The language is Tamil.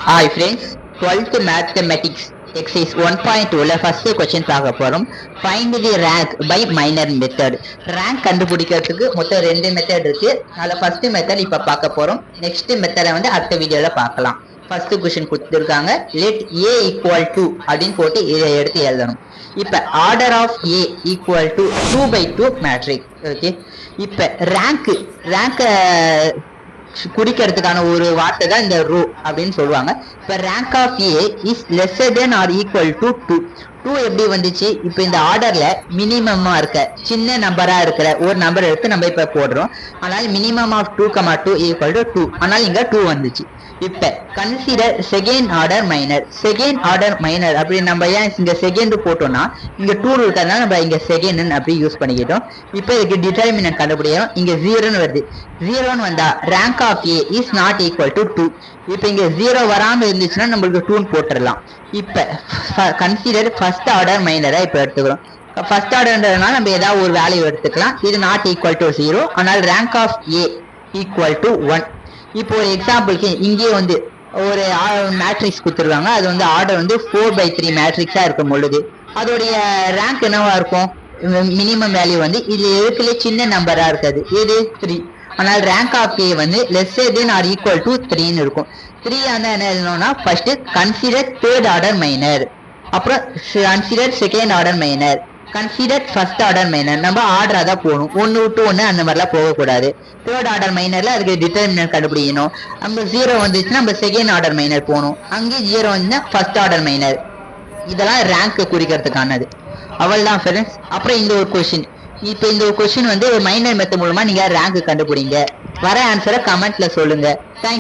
Hi friends, 12th Mathematics exercise 1.2 first question பார்க்க போறோம். Find the rank by minor method. Rank கண்டுபிடிக்கிறதுக்கு மொத்தம் ரெண்டு மெத்தட் இருக்கு. அதுல ஃபர்ஸ்ட் மெத்தட் இப்ப பார்க்க போறோம். நெக்ஸ்ட் மெத்தட வந்து அடுத்த வீடியோல பார்க்கலாம். ஃபர்ஸ்ட் क्वेश्चन கொடுத்திருக்காங்க. let a equal to அப்படின்னு போட்டு இதை எடுத்து எழுதணும். இப்ப order of a equal to 2/2 matrix. ஓகே. இப்ப rank குறிக்கிறதுக்கான ஒரு வார்த்தை தான் இந்த ரோ அப்படின்னு சொல்லுவாங்க. இப்ப rank of A is lesser than or equal to 2. 2 எப்படி வந்துச்சு? இப்ப இந்த ஆர்டர்ல மினிமமா இருக்க சின்ன நம்பரா இருக்கிற ஒரு நம்பர் எடுத்து நம்ம இப்ப போடுறோம். அதனால மினிமம் ஆஃப் 2, 2 = 2. அதனால இங்க 2 வந்துச்சு. இப்ப கன்சிடர் செகண்ட் ஆர்டர் மைனர் அப்படி நம்ம ஏன் இங்க செகண்ட் போட்டோம்னா இங்க 2 இருக்கிறதுனால நம்ம இங்க செகண்ட் அப்படி யூஸ் பண்ணிக்கிட்டோம். இப்ப இதுக்கு டிட்டர்மினன்ட் கண்டுபிடிக்கிறோம். இங்க 0ன்னு வருது. 0ன்னு வந்தா rank of A is not equal to 2. இப்ப இங்க 0 வராம இருந்துச்சுன்னா நம்மளுக்கு 2 போட்டுடலாம். இப்ப கன்சிடர் ஃபர்ஸ்ட் ஆர்டர் மைனரை இப்ப எடுத்துக்கிறோம். ஃபர்ஸ்ட் ஆர்டர்ன்றதுனால நம்ம ஏதாவது ஒரு வேல்யூ எடுத்துக்கலாம். இது நாட் ஈக்குவல் டு 0. ஆனால் rank of A equal to 1. இப்போ ஒரு எக்ஸாம்பிளுக்கு இங்கே வந்து ஒரு மேட்ரிக்ஸ் கொடுத்துருவாங்க. அது வந்து ஆர்டர் வந்து 4/3 மேட்ரிக்ஸா இருக்கும் பொழுது அதோடைய ரேங்க் என்னவா இருக்கும்? மினிமம் வேல்யூ வந்து இது எதுக்குள்ள சின்ன நம்பரா இருக்காது, இது 3. ஆனால் ரேங்க் ஆஃப் ஏ வந்து lesser than or equal to 3ன்னு இருக்கும். 3 வந்து என்ன எழுதணும்னா first consider third order minor, அப்புறம் consider second order minor, consider first order minor. நம்ம ஆர்டரா தான் போகணும், 1 விட்டு 1 அந்த மாதிரிலாம் போகக்கூடாது. தேர்ட் ஆர்டர் மைனர்ல அதுக்கு டிட்டர்மினன்ட் கண்டுபிடிக்கணும். நம்ம 0 வந்துச்சுன்னா நம்ம செகண்ட் ஆர்டர் மைனர் போகணும். அங்கே 0 வந்துன்னா ஃபர்ஸ்ட் ஆர்டர் மைனர். இதெல்லாம் ரேங்க் குறிக்கிறதுக்கானது. அவள்தான் ஃப்ரெண்ட்ஸ். அப்புறம் இந்த ஒரு கொஸ்டின். இப்போ இந்த ஒரு கொஸ்டின் வந்து ஒரு மைனர் மெத்தட் மூலமா நீங்க ரேங்க் கண்டுபிடிங்க. வர ஆன்சரை கமெண்ட்ல சொல்லுங்க. தேங்க்யூ.